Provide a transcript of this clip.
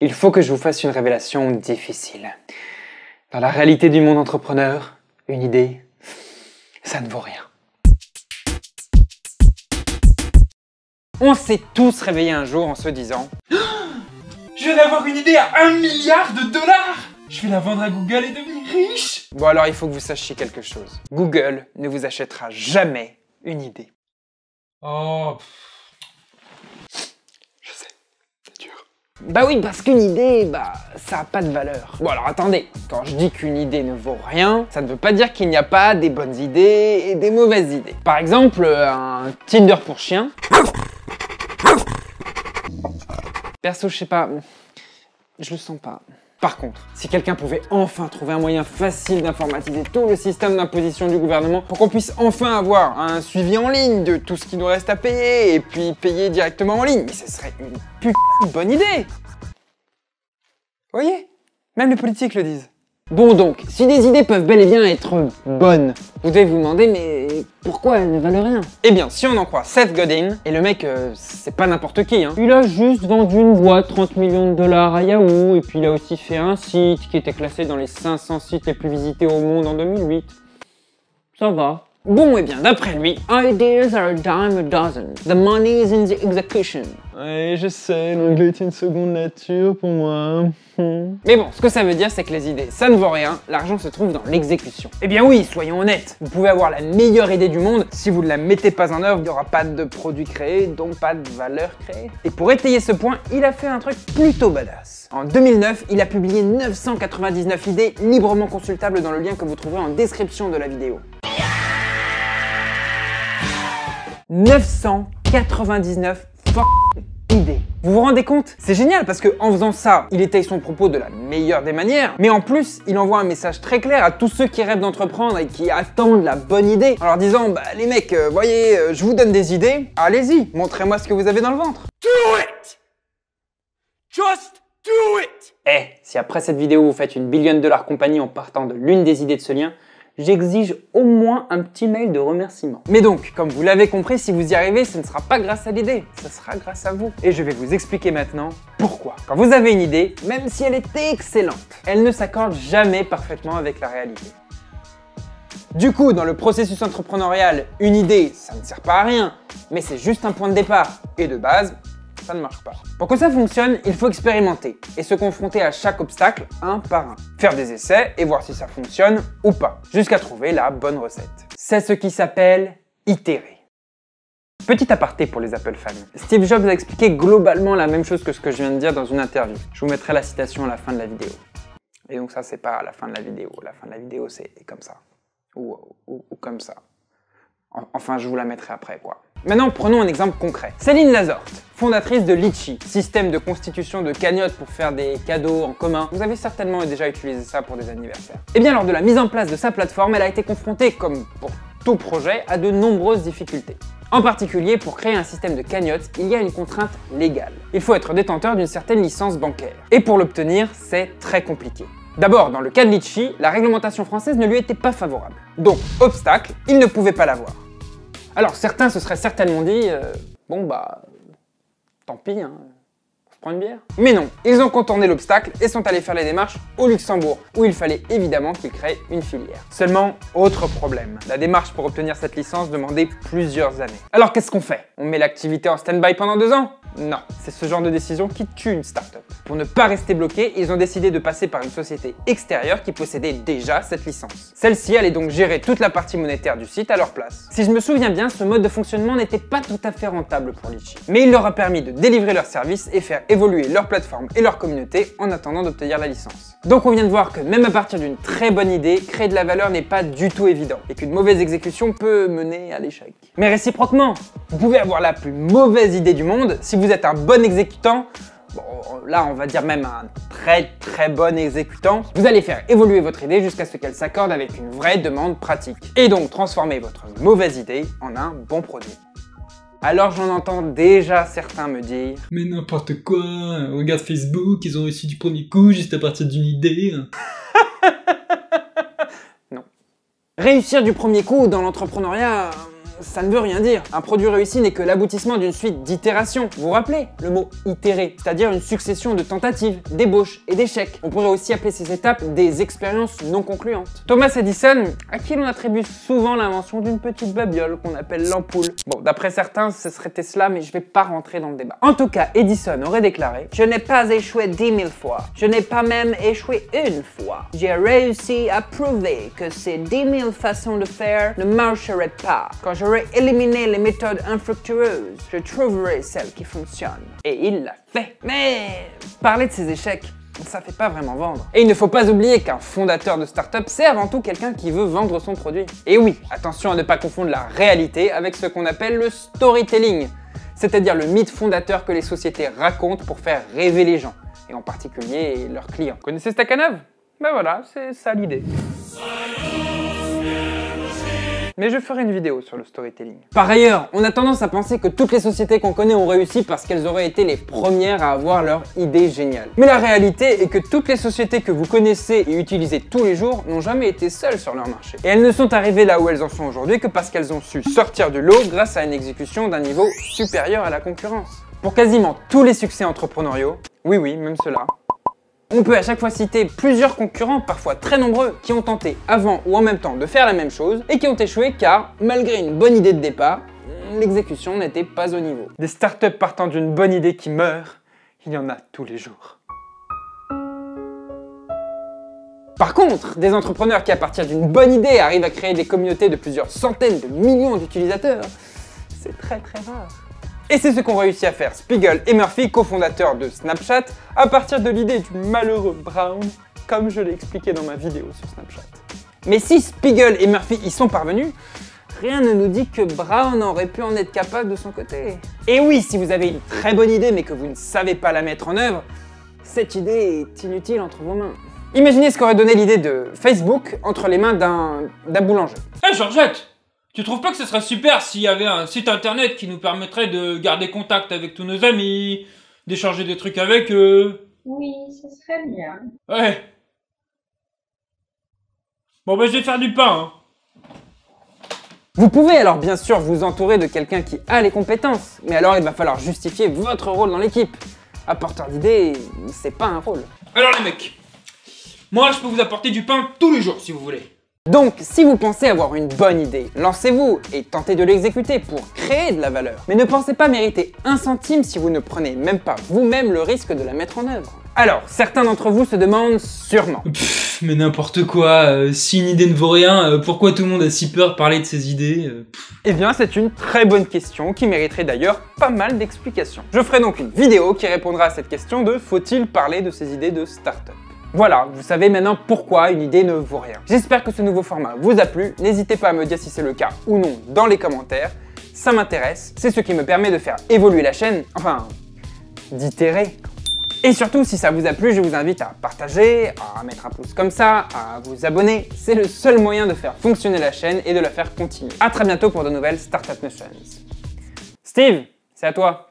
Il faut que je vous fasse une révélation difficile. Dans la réalité du monde entrepreneur, une idée, ça ne vaut rien. On s'est tous réveillés un jour en se disant « Je vais avoir une idée à 1 milliard de dollars! Je vais la vendre à Google et devenir riche !» Bon alors il faut que vous sachiez quelque chose. Google ne vous achètera jamais une idée. Oh... Je sais, c'est dur. Bah oui, parce qu'une idée, ça a pas de valeur. Bon alors attendez, quand je dis qu'une idée ne vaut rien, ça ne veut pas dire qu'il n'y a pas des bonnes idées et des mauvaises idées. Par exemple, un Tinder pour chien. Perso, je sais pas, je le sens pas. Par contre, si quelqu'un pouvait enfin trouver un moyen facile d'informatiser tout le système d'imposition du gouvernement pour qu'on puisse enfin avoir un suivi en ligne de tout ce qui nous reste à payer et puis payer directement en ligne, mais ce serait une putain de bonne idée! Vous voyez? Même les politiques le disent. Bon donc, si des idées peuvent bel et bien être bonnes, vous devez vous demander mais pourquoi elles ne valent rien? Eh bien, si on en croit Seth Godin, et le mec, c'est pas n'importe qui, hein. Il a juste vendu une boîte 30 millions de dollars à Yahoo, et puis il a aussi fait un site qui était classé dans les 500 sites les plus visités au monde en 2008. Ça va. Bon, et bien, d'après lui, ideas are a dime a dozen. The money is in the execution. Ouais, je sais, l'anglais est une seconde nature pour moi. Mais bon, ce que ça veut dire, c'est que les idées, ça ne vaut rien, l'argent se trouve dans l'exécution. Eh bien oui, soyons honnêtes, vous pouvez avoir la meilleure idée du monde, si vous ne la mettez pas en œuvre, il n'y aura pas de produit créé, donc pas de valeur créée. Et pour étayer ce point, il a fait un truc plutôt badass. En 2009, il a publié 999 idées librement consultables dans le lien que vous trouverez en description de la vidéo. 999 idées. Vous vous rendez compte? C'est génial parce que en faisant ça, il étaye son propos de la meilleure des manières, mais en plus, il envoie un message très clair à tous ceux qui rêvent d'entreprendre et qui attendent la bonne idée, en leur disant bah les mecs, voyez, je vous donne des idées, allez-y, montrez-moi ce que vous avez dans le ventre. Do it! Just do it! Eh, si après cette vidéo vous faites une $1 billion compagnie en partant de l'une des idées de ce lien, j'exige au moins un petit mail de remerciement. Mais donc, comme vous l'avez compris, si vous y arrivez, ce ne sera pas grâce à l'idée, ce sera grâce à vous. Et je vais vous expliquer maintenant pourquoi. Quand vous avez une idée, même si elle est excellente, elle ne s'accorde jamais parfaitement avec la réalité. Du coup, dans le processus entrepreneurial, une idée, ça ne sert pas à rien, mais c'est juste un point de départ. Et de base, ça ne marche pas. Pour que ça fonctionne, il faut expérimenter et se confronter à chaque obstacle un par un. Faire des essais et voir si ça fonctionne ou pas, jusqu'à trouver la bonne recette. C'est ce qui s'appelle itérer. Petit aparté pour les Apple fans. Steve Jobs a expliqué globalement la même chose que ce que je viens de dire dans une interview. Je vous mettrai la citation à la fin de la vidéo. Et donc ça, c'est pas à la fin de la vidéo. La fin de la vidéo, c'est comme ça. Ou comme ça. Enfin, je vous la mettrai après, quoi. Maintenant, prenons un exemple concret. Céline Lazorte, fondatrice de Litchi, système de constitution de cagnottes pour faire des cadeaux en commun. Vous avez certainement déjà utilisé ça pour des anniversaires. Et bien, lors de la mise en place de sa plateforme, elle a été confrontée, comme pour tout projet, à de nombreuses difficultés. En particulier, pour créer un système de cagnottes, il y a une contrainte légale. Il faut être détenteur d'une certaine licence bancaire. Et pour l'obtenir, c'est très compliqué. D'abord, dans le cas de Litchi, la réglementation française ne lui était pas favorable. Donc, obstacle, il ne pouvait pas l'avoir. Alors certains se seraient certainement dit, bon bah, tant pis, hein, on se prend une bière. Mais non, ils ont contourné l'obstacle et sont allés faire les démarches au Luxembourg, où il fallait évidemment qu'ils créent une filière. Seulement, autre problème, la démarche pour obtenir cette licence demandait plusieurs années. Alors qu'est-ce qu'on fait? On met l'activité en stand-by pendant 2 ans? Non, c'est ce genre de décision qui tue une start-up. Pour ne pas rester bloqué, ils ont décidé de passer par une société extérieure qui possédait déjà cette licence. Celle-ci allait donc gérer toute la partie monétaire du site à leur place. Si je me souviens bien, ce mode de fonctionnement n'était pas tout à fait rentable pour Litchi. Mais il leur a permis de délivrer leurs services et faire évoluer leur plateforme et leur communauté en attendant d'obtenir la licence. Donc on vient de voir que même à partir d'une très bonne idée, créer de la valeur n'est pas du tout évident et qu'une mauvaise exécution peut mener à l'échec. Mais réciproquement, vous pouvez avoir la plus mauvaise idée du monde, si vous êtes un bon exécutant, bon, là on va dire même un très bon exécutant, vous allez faire évoluer votre idée jusqu'à ce qu'elle s'accorde avec une vraie demande pratique. Et donc transformer votre mauvaise idée en un bon produit. Alors j'en entends déjà certains me dire « Mais n'importe quoi, regarde Facebook, ils ont réussi du premier coup juste à partir d'une idée. » Non. Réussir du premier coup dans l'entrepreneuriat, ça ne veut rien dire. Un produit réussi n'est que l'aboutissement d'une suite d'itérations. Vous vous rappelez le mot itérer, c'est-à-dire une succession de tentatives, d'ébauches et d'échecs. On pourrait aussi appeler ces étapes des expériences non concluantes. Thomas Edison, à qui l'on attribue souvent l'invention d'une petite babiole qu'on appelle l'ampoule. Bon, d'après certains, ce serait Tesla, mais je vais pas rentrer dans le débat. En tout cas, Edison aurait déclaré « Je n'ai pas échoué 10 000 fois, je n'ai pas même échoué une fois. J'ai réussi à prouver que ces 10 000 façons de faire ne marcheraient pas. Quand j'aurai éliminé les méthodes infructueuses, je trouverai celles qui fonctionnent. » Et il l'a fait. Mais parler de ses échecs, ça fait pas vraiment vendre. Et il ne faut pas oublier qu'un fondateur de start-up, c'est avant tout quelqu'un qui veut vendre son produit. Et oui, attention à ne pas confondre la réalité avec ce qu'on appelle le storytelling, c'est-à-dire le mythe fondateur que les sociétés racontent pour faire rêver les gens, et en particulier leurs clients. Connaissez Stakhanov? Ben voilà, c'est ça l'idée. Mais je ferai une vidéo sur le storytelling. Par ailleurs, on a tendance à penser que toutes les sociétés qu'on connaît ont réussi parce qu'elles auraient été les premières à avoir leur idée géniale. Mais la réalité est que toutes les sociétés que vous connaissez et utilisez tous les jours n'ont jamais été seules sur leur marché. Et elles ne sont arrivées là où elles en sont aujourd'hui que parce qu'elles ont su sortir du lot grâce à une exécution d'un niveau supérieur à la concurrence. Pour quasiment tous les succès entrepreneuriaux, oui, même ceux-là, on peut à chaque fois citer plusieurs concurrents, parfois très nombreux, qui ont tenté avant ou en même temps de faire la même chose et qui ont échoué car, malgré une bonne idée de départ, l'exécution n'était pas au niveau. Des startups partant d'une bonne idée qui meurent, il y en a tous les jours. Par contre, des entrepreneurs qui à partir d'une bonne idée arrivent à créer des communautés de plusieurs centaines de millions d'utilisateurs, c'est très rare. Et c'est ce qu'ont réussi à faire Spiegel et Murphy, cofondateurs de Snapchat, à partir de l'idée du malheureux Brown, comme je l'ai expliqué dans ma vidéo sur Snapchat. Mais si Spiegel et Murphy y sont parvenus, rien ne nous dit que Brown aurait pu en être capable de son côté. Et oui, si vous avez une très bonne idée mais que vous ne savez pas la mettre en œuvre, cette idée est inutile entre vos mains. Imaginez ce qu'aurait donné l'idée de Facebook entre les mains d'un boulanger. Hé Georgette, tu trouves pas que ce serait super s'il y avait un site internet qui nous permettrait de garder contact avec tous nos amis, d'échanger des trucs avec eux? Oui, ce serait bien. Ouais. Bon bah je vais faire du pain, hein. Vous pouvez alors bien sûr vous entourer de quelqu'un qui a les compétences, mais alors il va falloir justifier votre rôle dans l'équipe. Apporteur d'idées, c'est pas un rôle. Alors les mecs, moi je peux vous apporter du pain tous les jours si vous voulez. Donc, si vous pensez avoir une bonne idée, lancez-vous et tentez de l'exécuter pour créer de la valeur. Mais ne pensez pas mériter un centime si vous ne prenez même pas vous-même le risque de la mettre en œuvre. Alors, certains d'entre vous se demandent sûrement. Mais n'importe quoi, si une idée ne vaut rien, pourquoi tout le monde a si peur de parler de ses idées? Eh bien, c'est une très bonne question qui mériterait d'ailleurs pas mal d'explications. Je ferai donc une vidéo qui répondra à cette question de faut-il parler de ses idées de start-up. Voilà, vous savez maintenant pourquoi une idée ne vaut rien. J'espère que ce nouveau format vous a plu, n'hésitez pas à me dire si c'est le cas ou non dans les commentaires, ça m'intéresse, c'est ce qui me permet de faire évoluer la chaîne, enfin, d'itérer. Et surtout, si ça vous a plu, je vous invite à partager, à mettre un pouce comme ça, à vous abonner, c'est le seul moyen de faire fonctionner la chaîne et de la faire continuer. A très bientôt pour de nouvelles Startup Notions. Steve, c'est à toi.